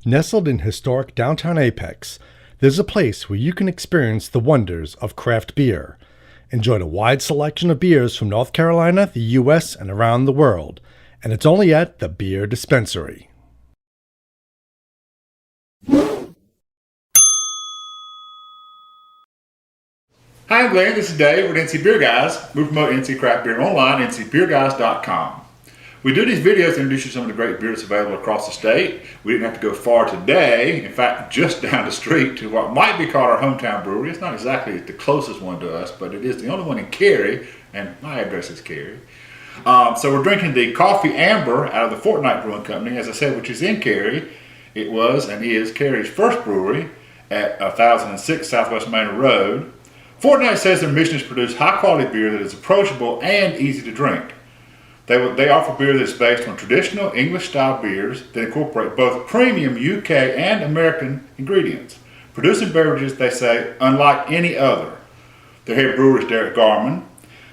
Nestled in historic downtown Apex, there's a place where you can experience the wonders of craft beer. Enjoy a wide selection of beers from North Carolina, the U.S., and around the world. And it's only at the Beer Dispensary. Hi, I'm Glenn. This is Dave. We're at NC Beer Guys. We promote NC Craft Beer online, ncbeerguys.com. We do these videos to introduce you to some of the great beers available across the state. We didn't have to go far today. In fact, just down the street to what might be called our hometown brewery. It's not exactly the closest one to us, but it is the only one in Cary, and my address is Cary. So we're drinking the Coffee Amber out of the Fortnight Brewing Company, as I said, which is in Cary. It was and is Cary's first brewery at 1006 Southwest Maynard Rd. Fortnight says their mission is to produce high-quality beer that is approachable and easy to drink. They offer beer that is based on traditional English-style beers that incorporate both premium UK and American ingredients. Producing beverages, they say, unlike any other. Their head brewer is Derek Garman,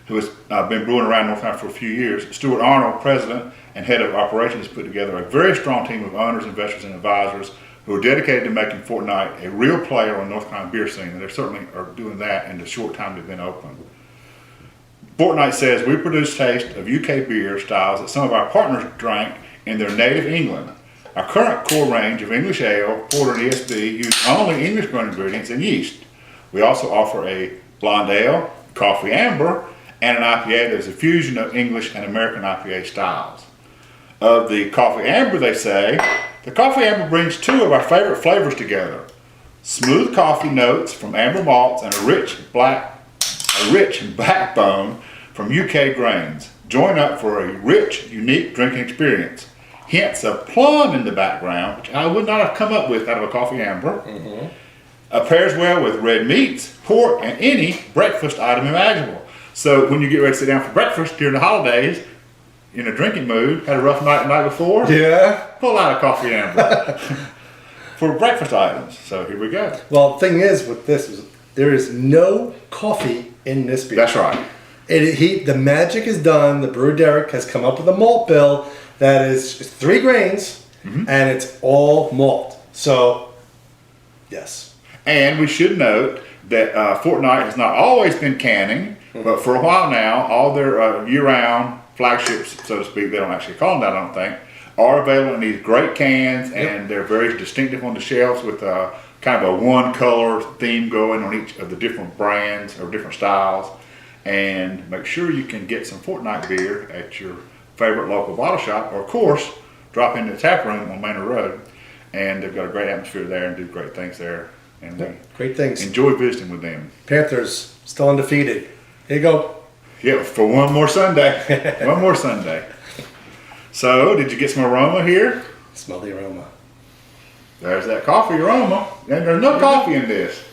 who has been brewing around North Carolina for a few years. Stuart Arnold, president and head of operations, put together a very strong team of owners, investors, and advisors who are dedicated to making Fortnight a real player on the North Carolina beer scene, and they certainly are doing that in the short time they've been open. Fortnight says, we produce taste of UK beer styles that some of our partners drank in their native England. Our current core range of English ale, porter, and ESB use only English-grown ingredients and yeast. We also offer a blonde ale, coffee amber, and an IPA that is a fusion of English and American IPA styles. Of the coffee amber, they say, the coffee amber brings two of our favorite flavors together. Smooth coffee notes from amber malts and a rich backbone from UK grains. Join up for a rich, unique drinking experience. Hints of plum in the background, which I would not have come up with out of a coffee amber. Pairs well with red meats, pork, and any breakfast item imaginable. So when you get ready to sit down for breakfast during the holidays, in a drinking mood, had a rough night the night before, pull out a coffee amber for breakfast items. So here we go. Well, the thing is with this is there is no coffee in this beer. That's right. The magic is done. The brewer Derek has come up with a malt bill that is 3 grains, and it's all malt. So, yes. And we should note that Fortnight has not always been canning, but for a while now, all their year-round flagships, so to speak, they don't actually call them that, I don't think, are available in these great cans, and they're very distinctive on the shelves with kind of a one-color theme going on each of the different brands or different styles. And make sure you can get some Fortnight beer at your favorite local bottle shop, or of course, drop into the tap room on Maynard Road, and they've got a great atmosphere there and do great things there. And great things. Enjoy visiting with them. Panthers still undefeated. Here you go. Yeah, for one more Sunday. One more Sunday. So, did you get some aroma here? Smell the aroma. There's that coffee aroma. And there's no coffee in this.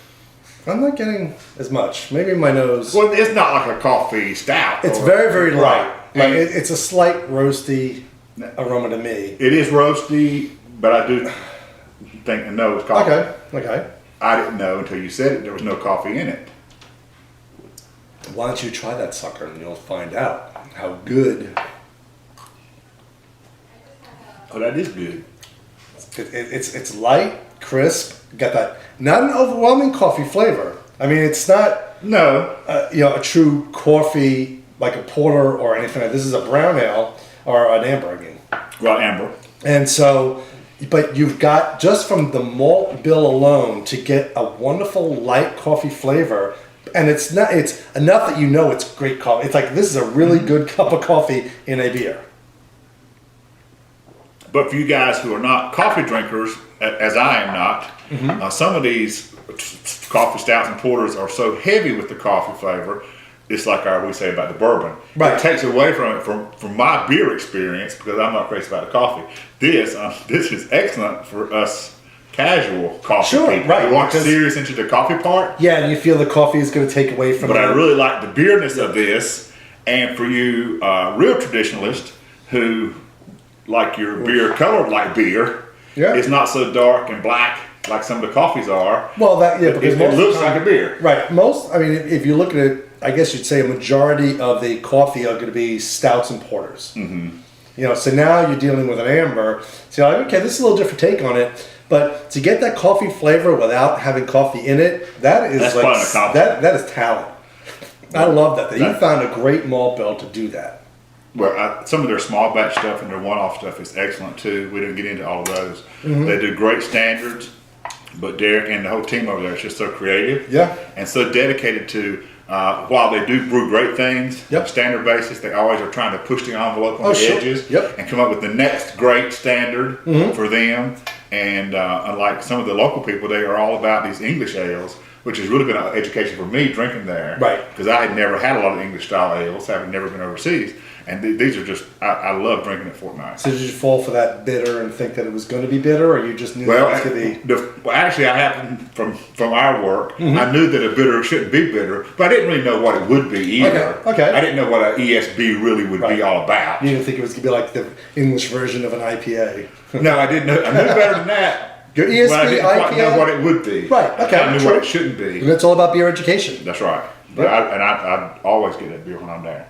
I'm not getting as much. Maybe my nose. Well, it's not like a coffee stout. It's very, very light. Right. It's a slight roasty aroma to me. It is roasty, but I do think and know it's coffee. Okay. I didn't know until you said it. There was no coffee in it. Why don't you try that sucker and you'll find out how good. Oh, that is good. It's light, crisp. Got that not an overwhelming coffee flavor. I mean, it's not a true coffee like a porter or anything. This is a brown ale or an amber again. Well, amber. And so, but you've got just from the malt bill alone to get a wonderful light coffee flavor. And it's enough that you know it's great coffee. It's like this is a really good cup of coffee in a beer. But for you guys who are not coffee drinkers, as I am not, some of these coffee stouts and porters are so heavy with the coffee flavor. It's like we say about the bourbon. Right. It takes away from it from my beer experience because I'm not crazy about the coffee. This is excellent for us casual coffee people. Right. You want serious into the coffee part. Yeah, and you feel the coffee is going to take away from. But I really like the beerness of this, and for you real traditionalists who like your beer colored like beer, it's not so dark and black like some of the coffees are. Well, because it looks like a beer. Right. If you look at it, I guess you'd say a majority of the coffee are going to be stouts and porters. So now you're dealing with an amber. So you're like, okay, this is a little different take on it. But to get that coffee flavor without having coffee in it, that's quite an accomplishment. that is talent. I love that. You found a great malt bill to do that. Well, some of their small batch stuff and their one-off stuff is excellent too. We didn't get into all of those. They do great standards, but Derek and the whole team over there is just so creative. Yeah. And so dedicated to, while they do brew great things on a standard basis, they always are trying to push the envelope on the edges and come up with the next great standard for them. And unlike some of the local people, they are all about these English ales, which has really been an education for me drinking there. Right. Because I had never had a lot of English style ales, having never been overseas. And these are just, I love drinking at Fortnight. So did you fall for that bitter and think that it was going to be bitter, or you just knew it was going to be? Well, actually, I happened from our work. I knew that a bitter shouldn't be bitter, but I didn't really know what it would be either. Okay. I didn't know what an ESB really would be all about. You didn't think it was going to be like the English version of an IPA. No, I didn't know. I knew better than that. Your ESB, but I didn't IPA? quite know what it would be. Right, okay. I knew what it shouldn't be. And it's all about beer education. That's right. But I always get that beer when I'm there.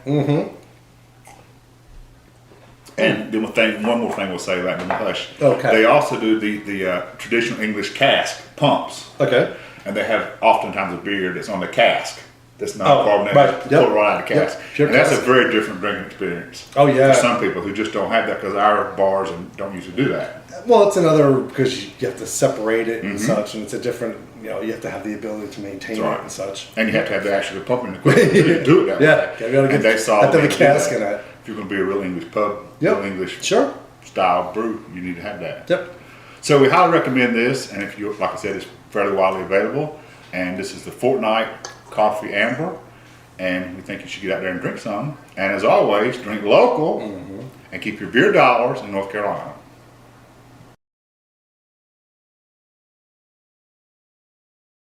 And then one more thing we'll say about the Hush. Okay. They also do the traditional English cask pumps. Okay. And they have oftentimes a beer that's on the cask. That's not carbonated. Right. Pull it right out of the cask. Yep. And that's a very different drinking experience. Oh, yeah. For some people who just don't have that because our bars don't usually do that. Well, it's another, because you have to separate it and such, and it's a different, you have to have the ability to maintain it and such. And you have to have the actual pumping equipment to do it that way. Yeah, and they saw the cask in it. If you're going to be a real English pub, real English style brew, you need to have that. Yep. So we highly recommend this, and if you, like I said, it's fairly widely available. And this is the Fortnight Coffee Amber, and we think you should get out there and drink some. And as always, drink local and keep your beer dollars in North Carolina.